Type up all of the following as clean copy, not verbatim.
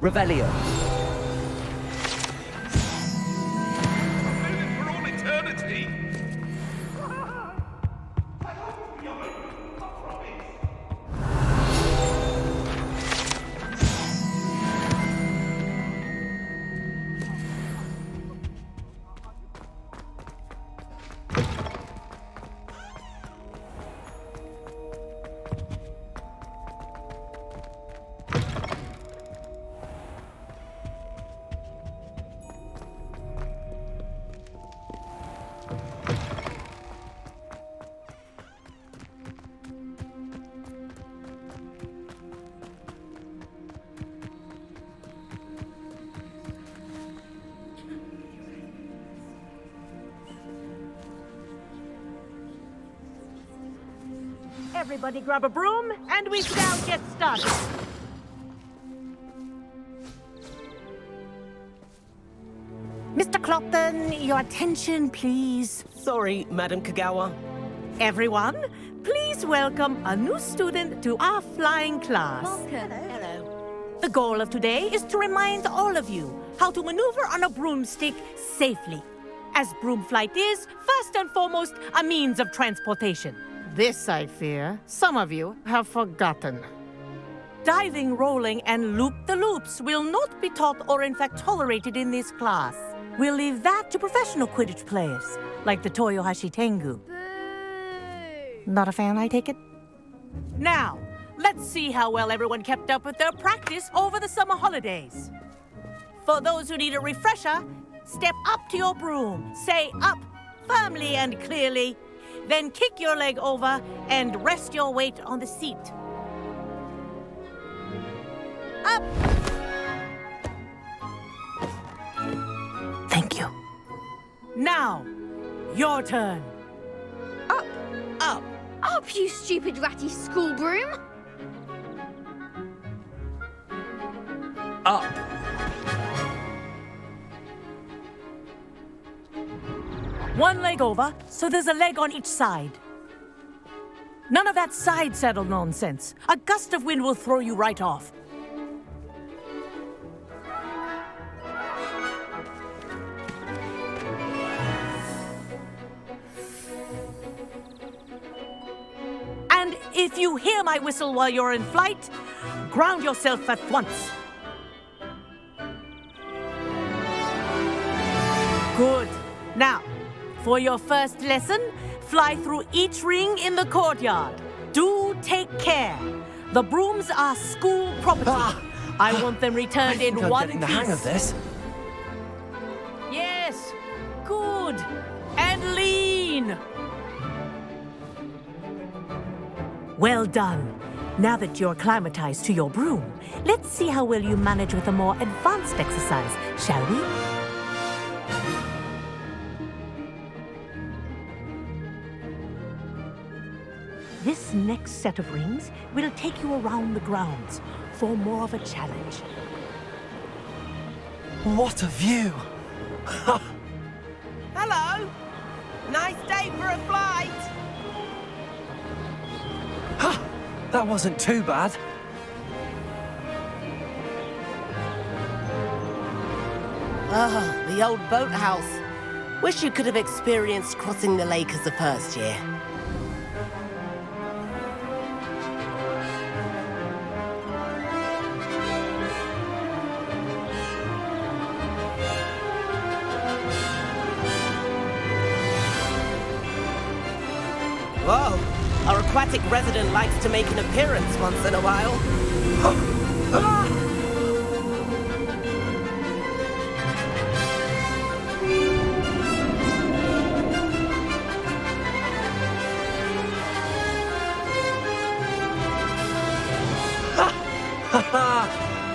Revelio. For all eternity! Everybody grab a broom, and we shall get started. Mr. Clopton, your attention, please. Sorry, Madam Kagawa. Everyone, please welcome a new student to our flying class. Hello. The goal of today is to remind all of you how to maneuver on a broomstick safely, as broom flight is, first and foremost, a means of transportation. This, I fear, some of you have forgotten. Diving, rolling, and loop-the-loops will not be taught or in fact tolerated in this class. We'll leave that to professional Quidditch players, like the Toyohashi Tengu. Not a fan, I take it? Now, let's see how well everyone kept up with their practice over the summer holidays. For those who need a refresher, step up to your broom, say up firmly and clearly, then kick your leg over and rest your weight on the seat. Up! Thank you. Now, your turn. Up! Up. Up, you stupid ratty school broom! Up. One leg over, so there's a leg on each side. None of that side saddle nonsense. A gust of wind will throw you right off. And if you hear my whistle while you're in flight, ground yourself at once. Good. Now, for your first lesson, fly through each ring in the courtyard. Do take care. The brooms are school property. I want them returned in I'm one getting the piece. hang of this. Yes. Good. And lean. Well done. Now that you're acclimatized to your broom, let's see how well you manage with a more advanced exercise, shall we? This next set of rings will take you around the grounds for more of a challenge. What a view! Hello. Nice day for a flight. That wasn't too bad. Oh, the old boathouse. Wish you could have experienced crossing the lake as the first year. Whoa, our aquatic resident likes to make an appearance once in a while.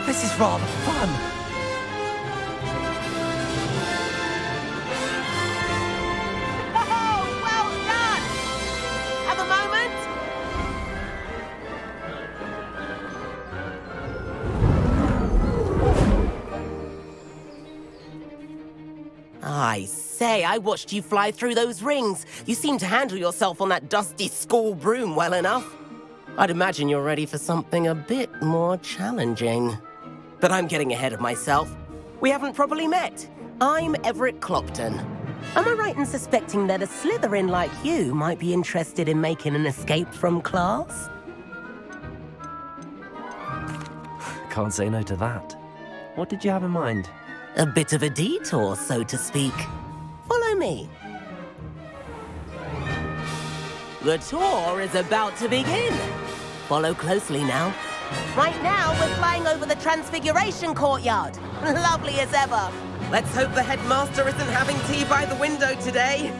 This is rather fun. Oh, say, I watched you fly through those rings. You seem to handle yourself on that dusty school broom well enough. I'd imagine you're ready for something a bit more challenging. But I'm getting ahead of myself. We haven't properly met. I'm Everett Clopton. Am I right in suspecting that a Slytherin like you might be interested in making an escape from class? Can't say no to that. What did you have in mind? A bit of a detour, so to speak. Follow me. The tour is about to begin. Follow closely now. Right now, we're flying over the Transfiguration Courtyard. Lovely as ever. Let's hope the headmaster isn't having tea by the window today.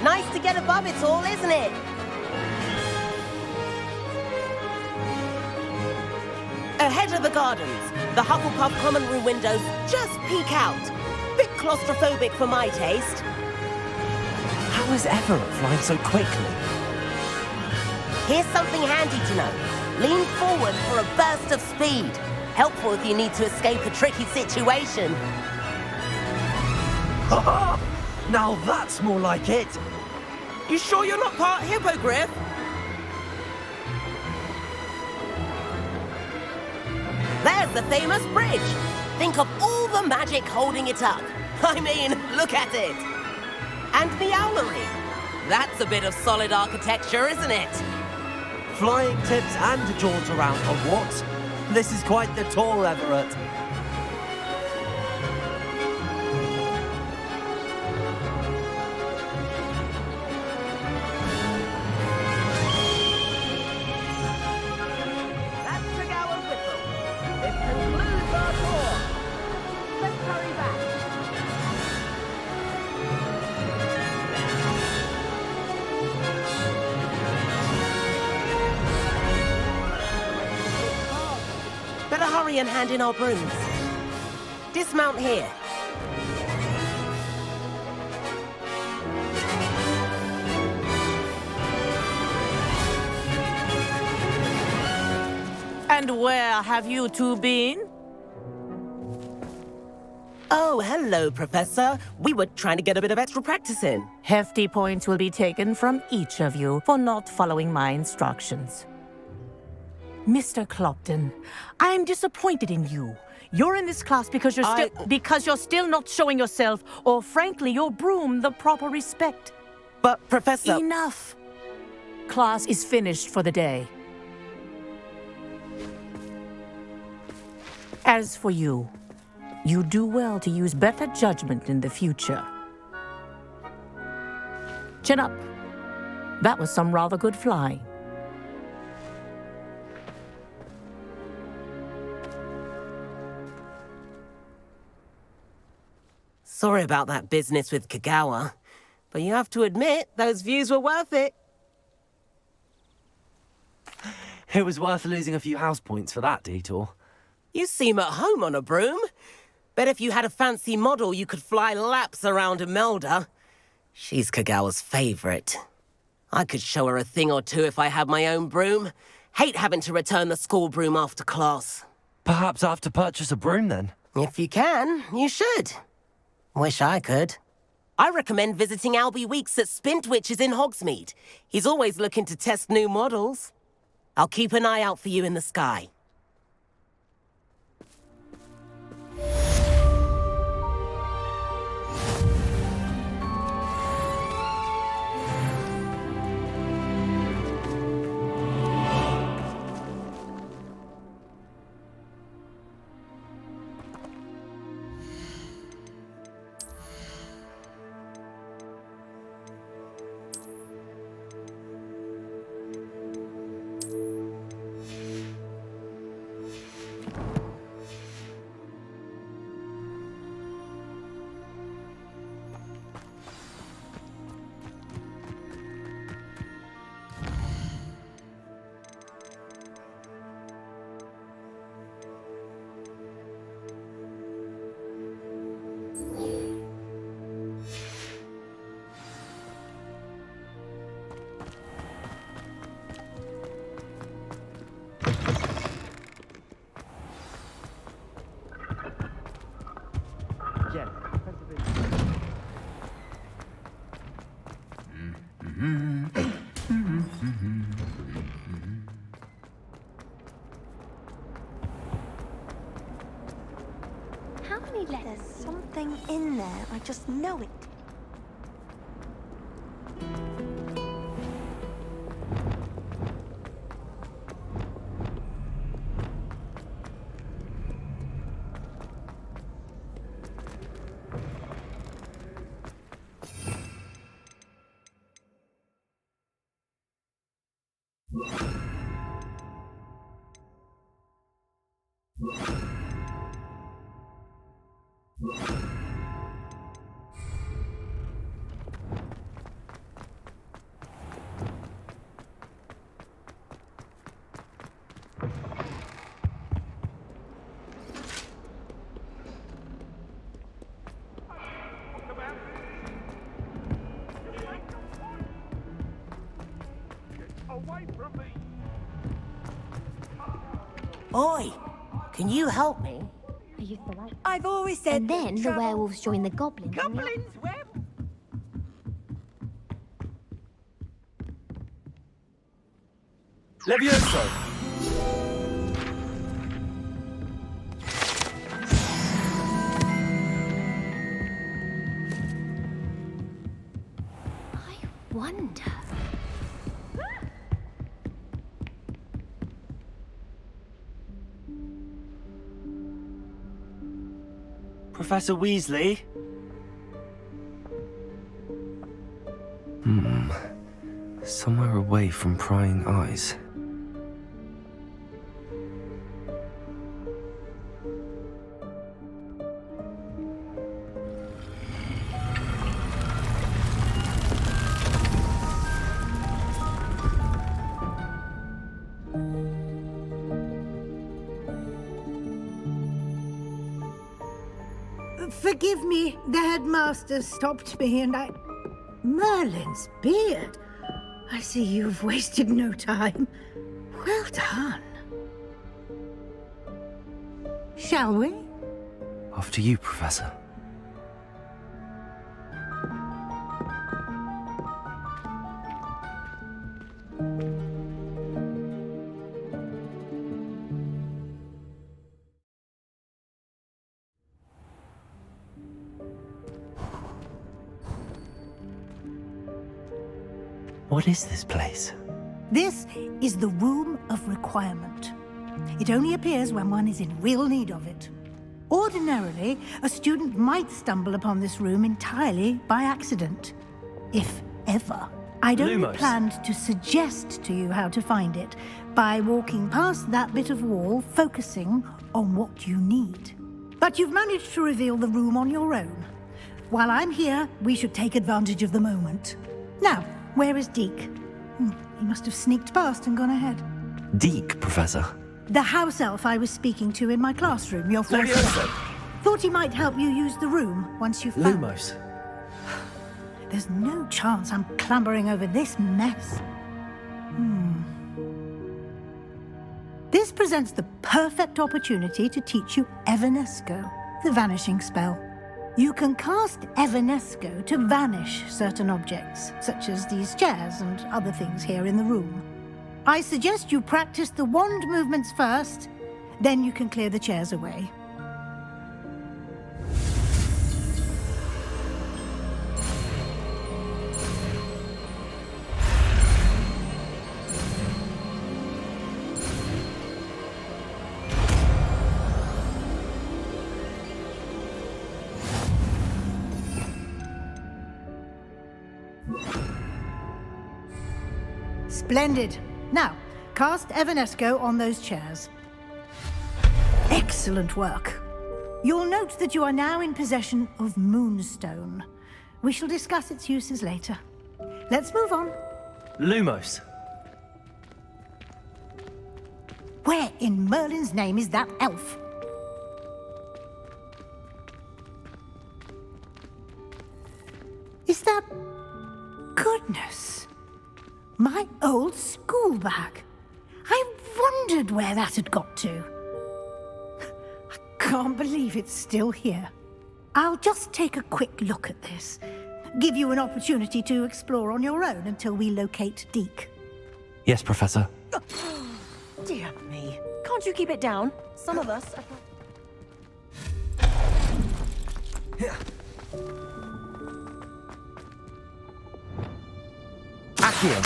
Nice to get above it all, isn't it? Ahead of the gardens, the Hufflepuff common room windows just peek out. Bit claustrophobic for my taste. How is Everett flying so quickly? Here's something handy to know. Lean forward for a burst of speed. Helpful if you need to escape a tricky situation. Now that's more like it. You sure you're not part hippogriff? There's the famous bridge. Think of all the magic holding it up. I mean, look at it. And the owlery. That's a bit of solid architecture, isn't it? Flying tips and a jaunt around Hogwarts. This is quite the tour, Everett. That's Tregower Whistle. This concludes our tour. Let's hurry back. Better hurry and hand in our brooms. Dismount here. And where have you two been? Oh, hello, Professor. We were trying to get a bit of extra practice in. Hefty points will be taken from each of you for not following my instructions. Mr. Clopton, I'm disappointed in you. You're in this class because you're still not showing yourself, or frankly, your broom, the proper respect. But, Professor... Enough. Class is finished for the day. As for you, you do well to use better judgment in the future. Chin up. That was some rather good flying. Sorry about that business with Kagawa, but you have to admit, those views were worth it. It was worth losing a few house points for that detour. You seem at home on a broom. Bet if you had a fancy model, you could fly laps around Imelda. She's Kagawa's favorite. I could show her a thing or two if I had my own broom. Hate having to return the school broom after class. Perhaps I have to purchase a broom then. If you can, you should. Wish I could. I recommend visiting Albie Weeks at Spintwitches in Hogsmeade. He's always looking to test new models. I'll keep an eye out for you in the sky. How many letters? There's something in there. I just know it. Oi! Can you help me? I used to like. I've always said. And then the trouble- werewolves joined the goblins. Levioso! I wonder. Professor Weasley? Somewhere away from prying eyes. Forgive me, the headmaster stopped me and I... Merlin's beard. I see you've wasted no time. Well done. Shall we? After you, Professor. What is this place? This is the Room of Requirement. It only appears when one is in real need of it. Ordinarily, a student might stumble upon this room entirely by accident. If ever. I'd only Lumos. planned to suggest to you how to find it by walking past that bit of wall, focusing on what you need. But you've managed to reveal the room on your own. While I'm here, we should take advantage of the moment. Now, where is Deke? He must have sneaked past and gone ahead. Deke, Professor. The house elf I was speaking to in my classroom, your first Levioso! Thought he might help you use the room once you've found it. Lumos. There's no chance I'm clambering over this mess. This presents the perfect opportunity to teach you Evanesco, the vanishing spell. You can cast Evanesco to vanish certain objects, such as these chairs and other things here in the room. I suggest you practice the wand movements first, then you can clear the chairs away. Splendid. Now, cast Evanesco on those chairs. Excellent work. You'll note that you are now in possession of Moonstone. We shall discuss its uses later. Let's move on. Lumos. Where in Merlin's name is that elf? Is that... Goodness. My old school bag. I wondered where that had got to. I can't believe it's still here. I'll just take a quick look at this. give you an opportunity to explore on your own until we locate Deke. Yes, Professor. Dear me. Can't you keep it down? Some of us are... Accio!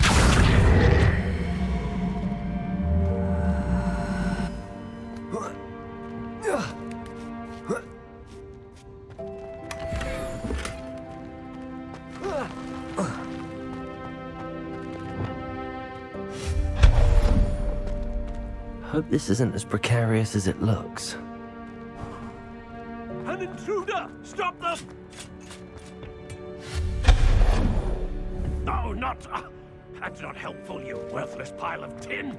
Hope this isn't as precarious as it looks. An intruder! Stop them! No, not... that's not helpful, you worthless pile of tin!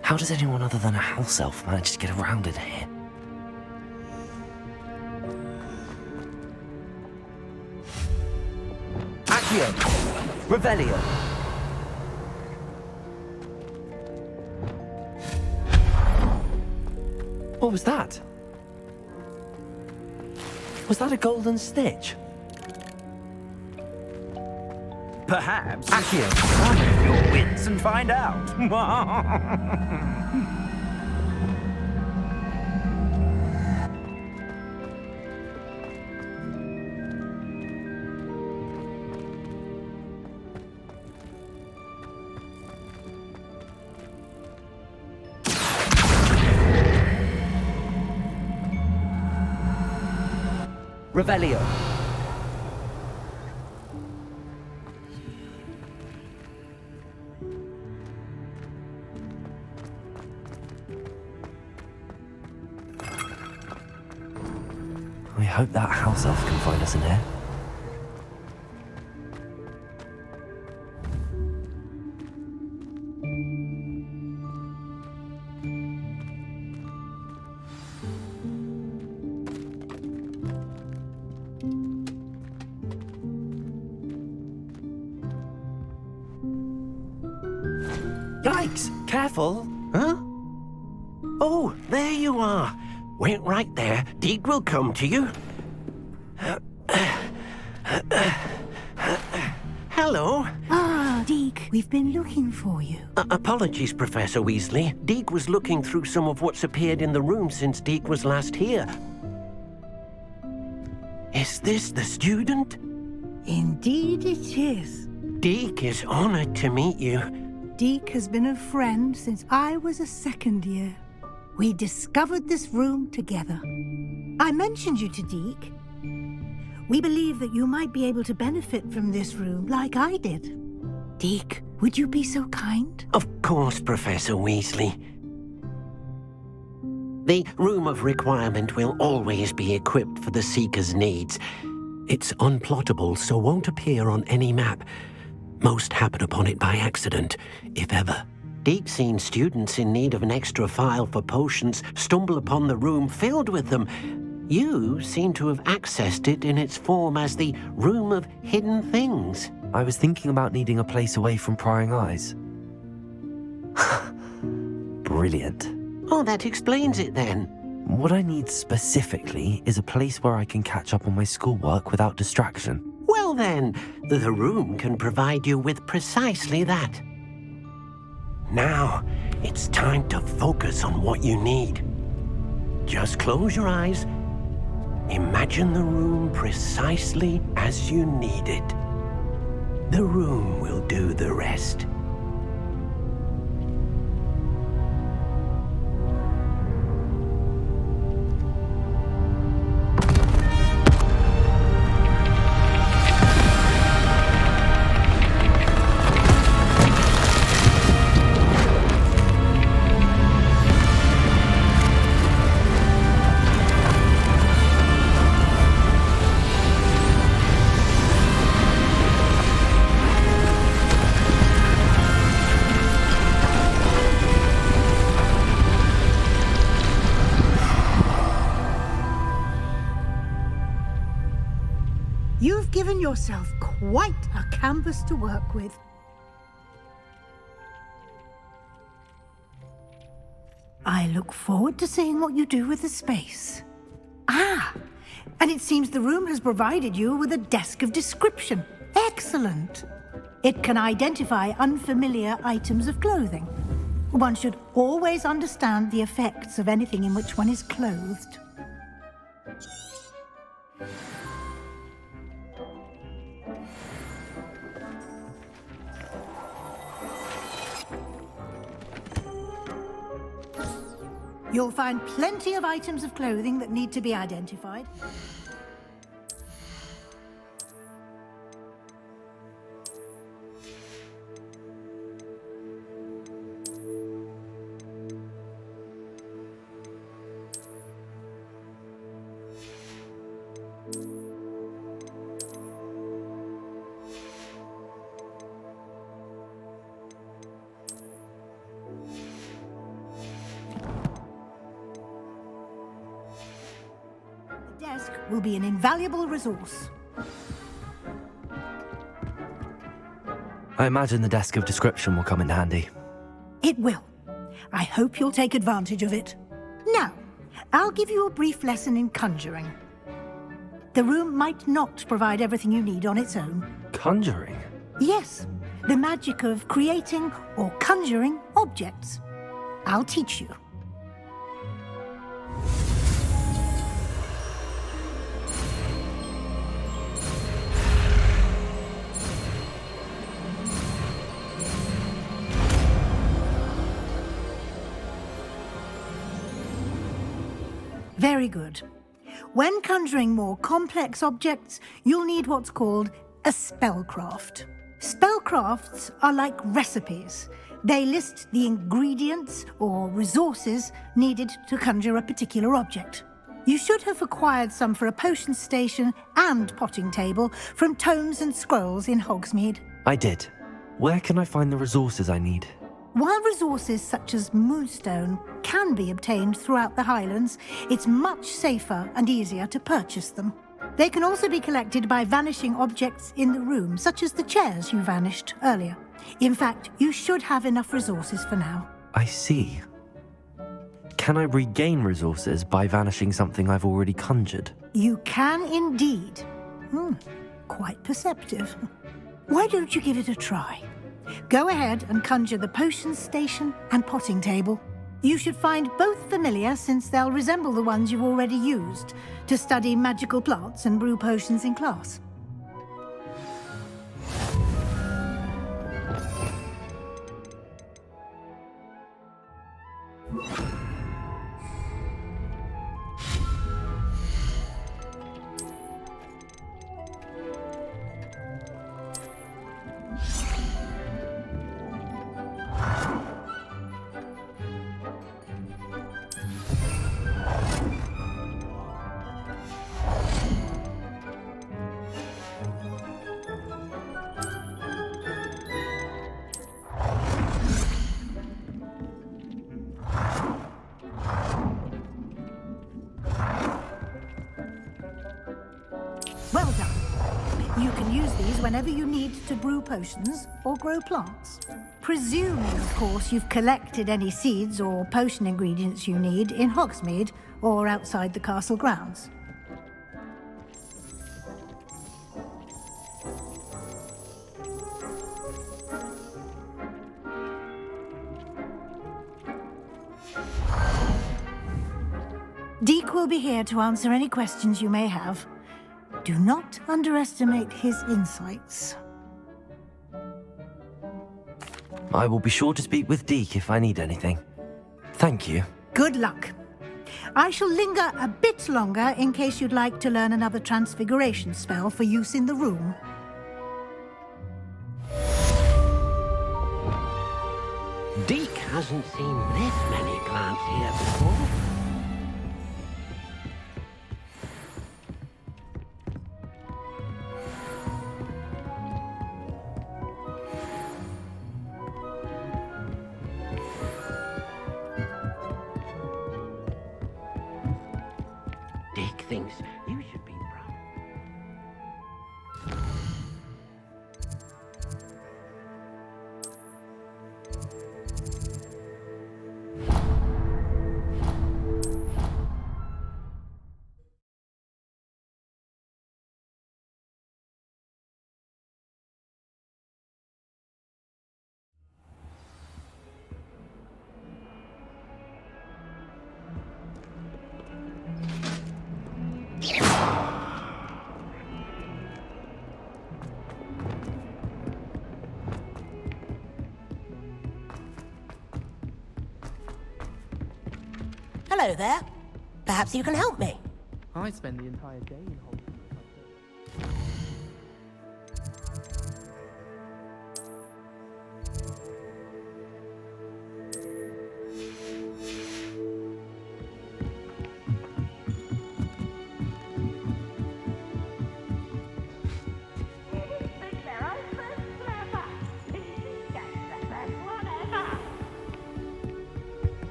How does anyone other than a house elf manage to get around in here? Accio! Revelio! What was that? Was that a golden stitch? Perhaps Accio! summon your wits and find out. Revelio! I hope that house elf can find us in here. Yikes! Careful! Huh? Oh, there you are. Wait right there. Deke will come to you. Hello. Ah, Deke, we've been looking for you. Apologies, Professor Weasley. Deke was looking through some of what's appeared in the room since Deke was last here. Is this the student? Indeed it is. Deke is honored to meet you. Deke has been a friend since I was a second year. We discovered this room together. I mentioned you to Deke. We believe that you might be able to benefit from this room like I did. Deke, would you be so kind? Of course, Professor Weasley. The Room of Requirement will always be equipped for the Seeker's needs. It's unplottable, so won't appear on any map. Most happen upon it by accident, if ever. Deke's seen students in need of an extra file for potions stumble upon the room filled with them. You seem to have accessed it in its form as the Room of Hidden Things. I was thinking about needing a place away from prying eyes. Brilliant. Oh, that explains it then. What I need specifically is a place where I can catch up on my schoolwork without distraction. Well then, the room can provide you with precisely that. Now, it's time to focus on what you need. Just close your eyes. Imagine the room precisely as you need it. The room will do the rest. You've given yourself quite a canvas to work with. look forward to seeing what you do with the space. Ah, and it seems the room has provided you with a desk of description. Excellent. It can identify unfamiliar items of clothing. One should always understand the effects of anything in which one is clothed. You'll find plenty of items of clothing that need to be identified. The desk will be an invaluable resource. I imagine the desk of description will come in handy. It will. I hope you'll take advantage of it. Now, I'll give you a brief lesson in conjuring. The room might not provide everything you need on its own. Conjuring? Yes, the magic of creating or conjuring objects. I'll teach you. Very good. When conjuring more complex objects, you'll need what's called a spellcraft. Spellcrafts are like recipes. They list the ingredients or resources needed to conjure a particular object. You should have acquired some for a potion station and potting table from tomes and scrolls in Hogsmeade. I did. Where can I find the resources I need? While resources such as moonstone can be obtained throughout the Highlands, it's much safer and easier to purchase them. They can also be collected by vanishing objects in the room, such as the chairs you vanished earlier. In fact, you should have enough resources for now. I see. Can I regain resources by vanishing something I've already conjured? You can indeed. Quite perceptive. Why don't you give it a try? Go ahead and conjure the potion station and potting table. You should find both familiar, since they'll resemble the ones you've already used to study magical plants and brew potions in class. Well done. You can use these whenever you need to brew potions or grow plants. Presuming, of course, you've collected any seeds or potion ingredients you need in Hogsmeade or outside the castle grounds. Deek will be here to answer any questions you may have. Do not underestimate his insights. I will be sure to speak with Deek if I need anything. Thank you. Good luck. I shall linger a bit longer in case you'd like to learn another transfiguration spell for use in the room. Deek hasn't seen this many plants here before. Deek thinks you should be proud. Hello there. Perhaps you can help me. I spend the entire day in Hogwarts.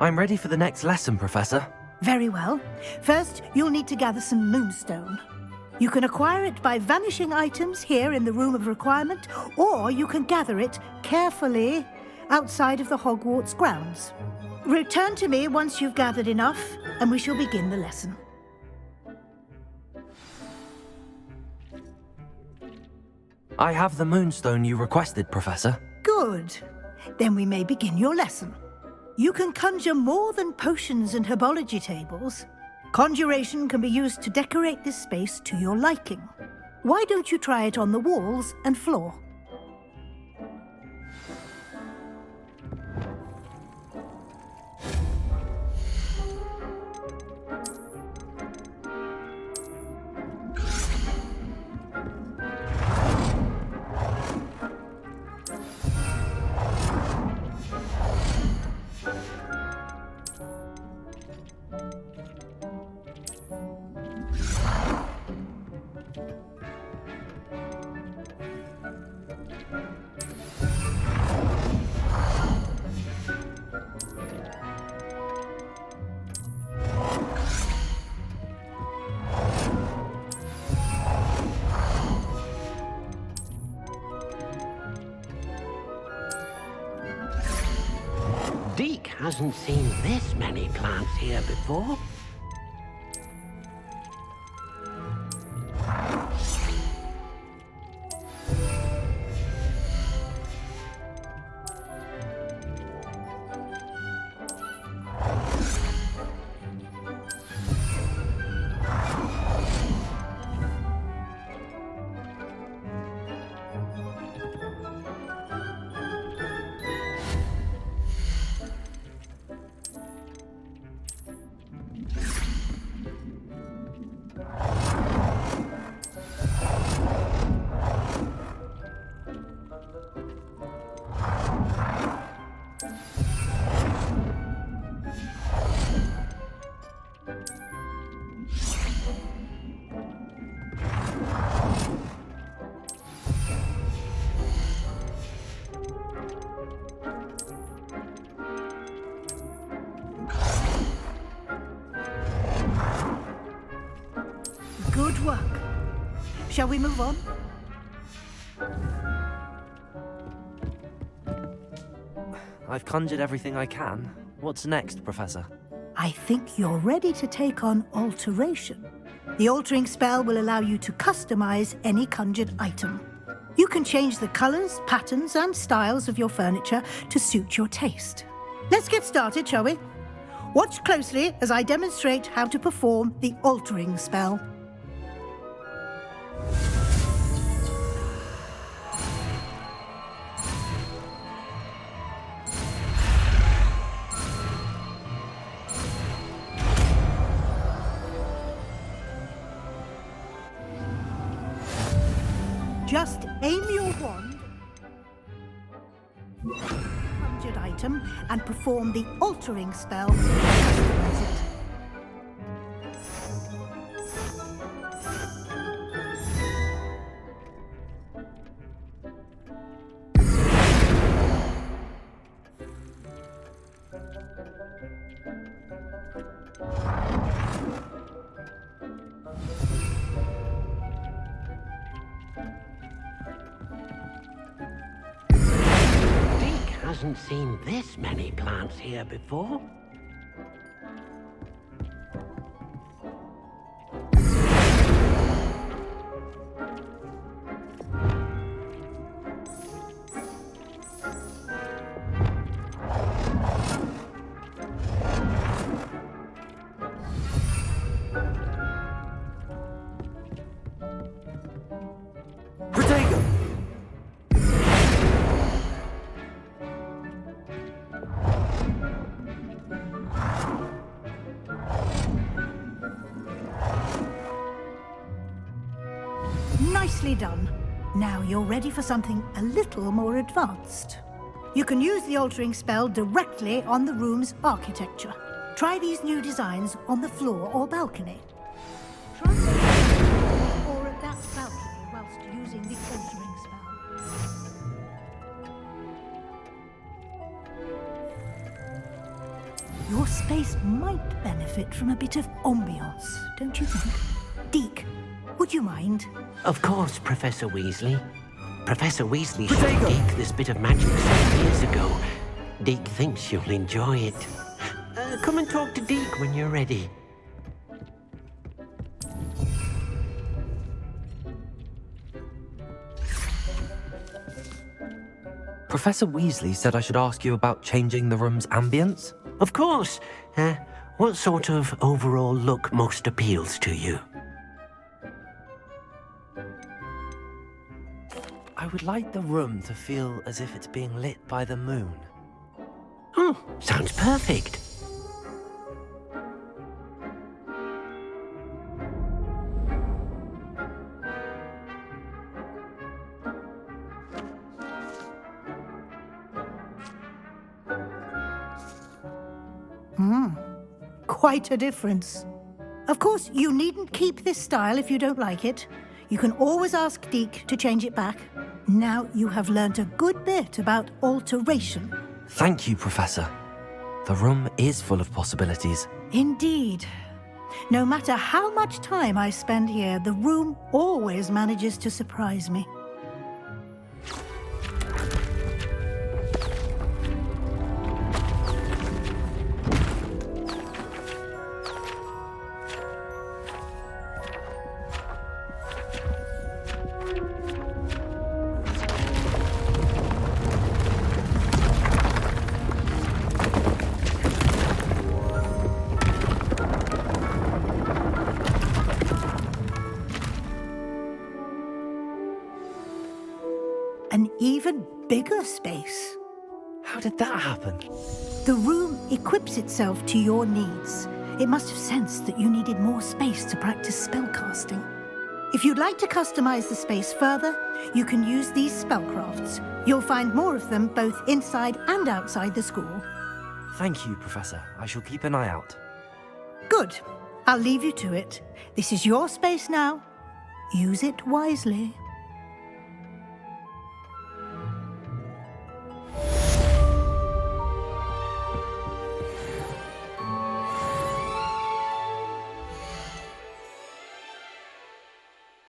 I'm ready for the next lesson, Professor. Very well. First, you'll need to gather some moonstone. You can acquire it by vanishing items here in the Room of Requirement, or you can gather it carefully outside of the Hogwarts grounds. Return to me once you've gathered enough, and we shall begin the lesson. I have the moonstone you requested, Professor. Good. Then we may begin your lesson. You can conjure more than potions and herbology tables. Conjuration can be used to decorate this space to your liking. Why don't you try it on the walls and floor? Deke hasn't seen this many plants here before. Good work. Shall we move on? I've conjured everything I can. What's next, Professor? I think you're ready to take on alteration. The altering spell will allow you to customize any conjured item. You can change the colors, patterns, and styles of your furniture to suit your taste. Let's get started, shall we? Watch closely as I demonstrate how to perform the altering spell. Just aim your wand, conjured item, and perform the altering spell. Customize it. Hasn't seen this many plants here before. Nicely done. Now you're ready for something a little more advanced. You can use the altering spell directly on the room's architecture. Try these new designs on the floor or balcony. Try them or at that balcony whilst using the altering spell. Your space might benefit from a bit of ambiance, don't you think? Deke, would you mind? Of course, Professor Weasley. Professor Weasley showed Deke this bit of magic some years ago. Deke thinks you'll enjoy it. Come and talk to Deke when you're ready. Professor Weasley said I should ask you about changing the room's ambience? Of course. What sort of overall look most appeals to you? I would like the room to feel as if it's being lit by the moon. Oh, sounds perfect. Quite a difference. Of course, you needn't keep this style if you don't like it. You can always ask Deke to change it back. Now you have learnt a good bit about alteration. Thank you, Professor. The room is full of possibilities. Indeed. No matter how much time I spend here, the room always manages to surprise me. An even bigger space. How did that happen? The room equips itself to your needs. It must have sensed that you needed more space to practice spellcasting. If you'd like to customize the space further, you can use these spellcrafts. You'll find more of them both inside and outside the school. Thank you, Professor. I shall keep an eye out. Good. I'll leave you to it. This is your space now. Use it wisely.